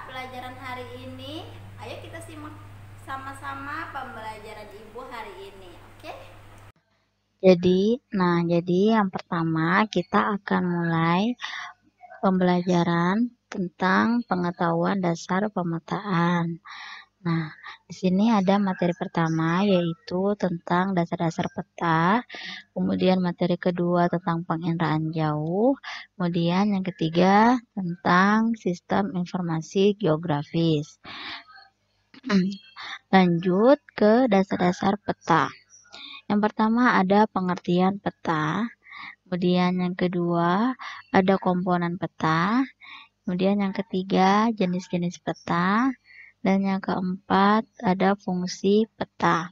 pelajaran hari ini. Ayo kita simak sama-sama pembelajaran Ibu hari ini, oke? Jadi yang pertama kita akan mulai pembelajaran tentang pengetahuan dasar pemetaan. Nah, di sini ada materi pertama yaitu tentang dasar-dasar peta, kemudian materi kedua tentang penginderaan jauh, kemudian yang ketiga tentang sistem informasi geografis. Lanjut ke dasar-dasar peta. Yang pertama ada pengertian peta, kemudian yang kedua ada komponen peta, kemudian yang ketiga jenis-jenis peta, dan yang keempat ada fungsi peta.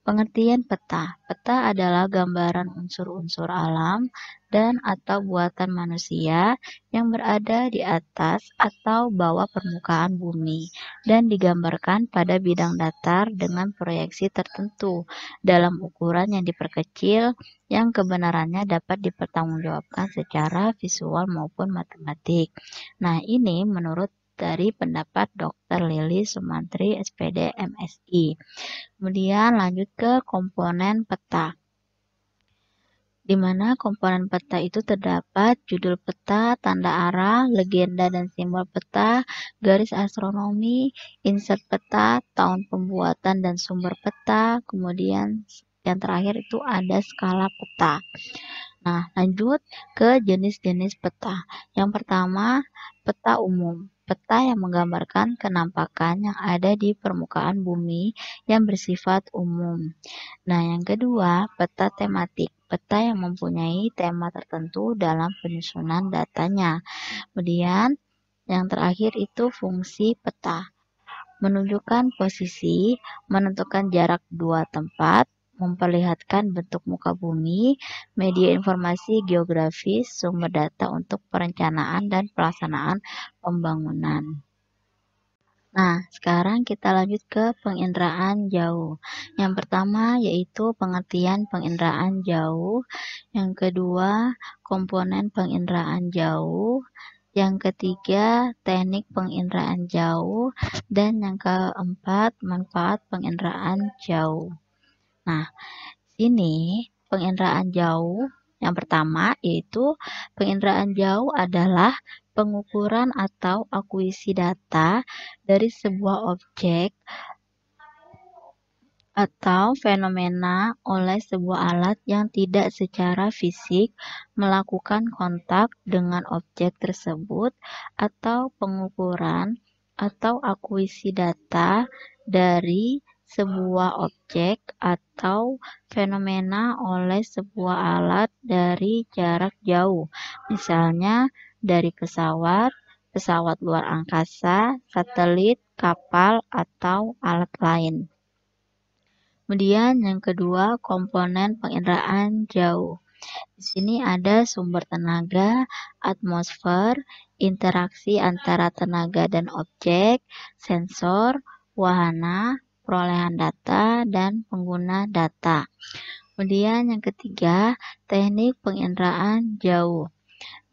Pengertian peta. Peta adalah gambaran unsur-unsur alam dan atau buatan manusia yang berada di atas atau bawah permukaan bumi dan digambarkan pada bidang datar dengan proyeksi tertentu dalam ukuran yang diperkecil yang kebenarannya dapat dipertanggungjawabkan secara visual maupun matematik. Nah, ini menurut dari pendapat Dr. Lili Sumantri, SPD, MSI. Kemudian lanjut ke komponen peta, di mana komponen peta itu terdapat judul peta, tanda arah, legenda dan simbol peta, garis astronomi, insert peta, tahun pembuatan dan sumber peta, kemudian yang terakhir itu ada skala peta. Nah, lanjut ke jenis-jenis peta. Yang pertama, peta umum. Peta yang menggambarkan kenampakan yang ada di permukaan bumi yang bersifat umum. Nah, yang kedua, peta tematik. Peta yang mempunyai tema tertentu dalam penyusunan datanya. Kemudian, yang terakhir itu fungsi peta. Menunjukkan posisi, menentukan jarak dua tempat, memperlihatkan bentuk muka bumi, media informasi geografis, sumber data untuk perencanaan dan pelaksanaan pembangunan. Nah, sekarang kita lanjut ke penginderaan jauh. Yang pertama yaitu pengertian penginderaan jauh. Yang kedua, komponen penginderaan jauh. Yang ketiga, teknik penginderaan jauh. Dan yang keempat, manfaat penginderaan jauh. Nah, ini penginderaan jauh yang pertama yaitu penginderaan jauh adalah pengukuran atau akuisisi data dari sebuah objek atau fenomena oleh sebuah alat yang tidak secara fisik melakukan kontak dengan objek tersebut, atau pengukuran atau akuisisi data dari sebuah objek atau fenomena oleh sebuah alat dari jarak jauh, misalnya dari pesawat, pesawat luar angkasa, satelit, kapal, atau alat lain. Kemudian yang kedua, komponen penginderaan jauh. Di sini ada sumber tenaga, atmosfer, interaksi antara tenaga dan objek, sensor, wahana, perolehan data, dan pengguna data. Kemudian yang ketiga, teknik penginderaan jauh.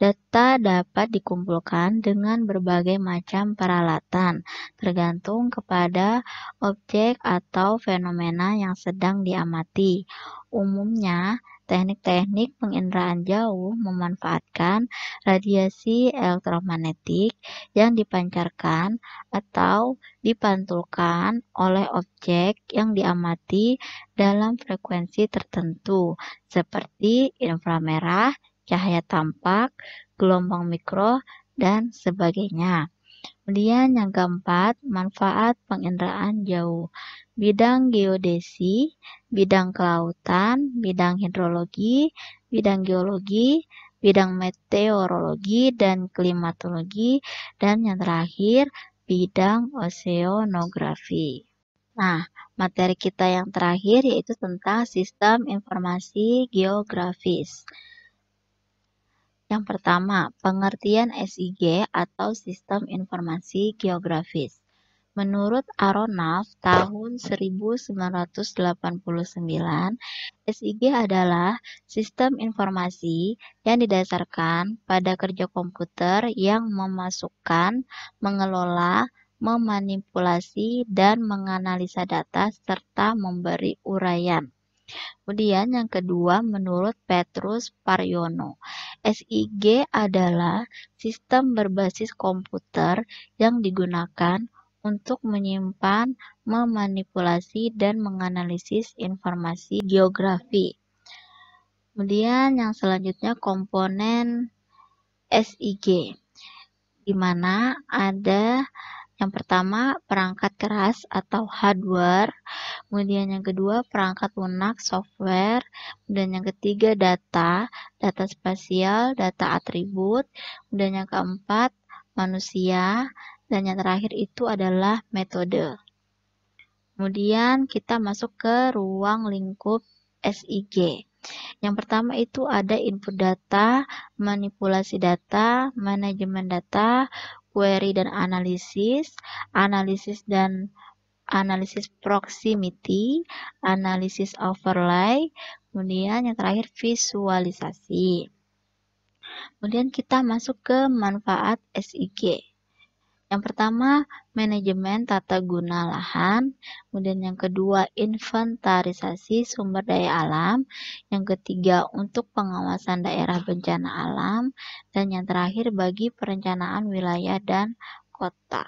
Data dapat dikumpulkan dengan berbagai macam peralatan, tergantung kepada objek atau fenomena yang sedang diamati. Umumnya, teknik-teknik penginderaan jauh memanfaatkan radiasi elektromagnetik yang dipancarkan atau dipantulkan oleh objek yang diamati dalam frekuensi tertentu, seperti inframerah, cahaya tampak, gelombang mikro, dan sebagainya. Kemudian yang keempat, manfaat penginderaan jauh. Bidang geodesi, bidang kelautan, bidang hidrologi, bidang geologi, bidang meteorologi dan klimatologi, dan yang terakhir, bidang oseanografi. Nah, materi kita yang terakhir yaitu tentang sistem informasi geografis. Yang pertama, pengertian SIG atau Sistem Informasi Geografis. Menurut Aronoff tahun 1989, SIG adalah sistem informasi yang didasarkan pada kerja komputer yang memasukkan, mengelola, memanipulasi, dan menganalisa data serta memberi uraian. Kemudian yang kedua, menurut Petrus Paryono, SIG adalah sistem berbasis komputer yang digunakan untuk menyimpan, memanipulasi, dan menganalisis informasi geografi. Kemudian yang selanjutnya komponen SIG, di mana ada yang pertama perangkat keras atau hardware, kemudian yang kedua perangkat lunak software, kemudian yang ketiga data spasial, data atribut, kemudian yang keempat manusia, dan yang terakhir itu adalah metode. Kemudian kita masuk ke ruang lingkup SIG. Yang pertama itu ada input data, manipulasi data, manajemen data, query dan analisis, analisis proximity, analisis overlay, kemudian yang terakhir visualisasi. Kemudian kita masuk ke manfaat SIG. Yang pertama, manajemen tata guna lahan. Kemudian yang kedua, inventarisasi sumber daya alam. Yang ketiga, untuk pengawasan daerah bencana alam. Dan yang terakhir, bagi perencanaan wilayah dan kota.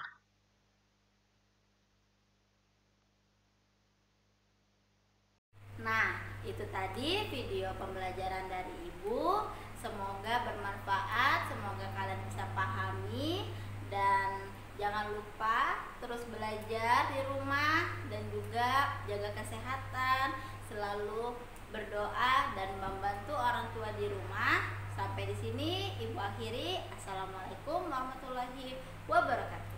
Nah, itu tadi video pembelajaran dari Ibu. Semoga bermanfaat, semoga kalian bisa pahami, dan jangan lupa terus belajar di rumah dan juga jaga kesehatan, selalu berdoa dan membantu orang tua di rumah. Sampai di sini Ibu akhiri. Assalamualaikum warahmatullahi wabarakatuh.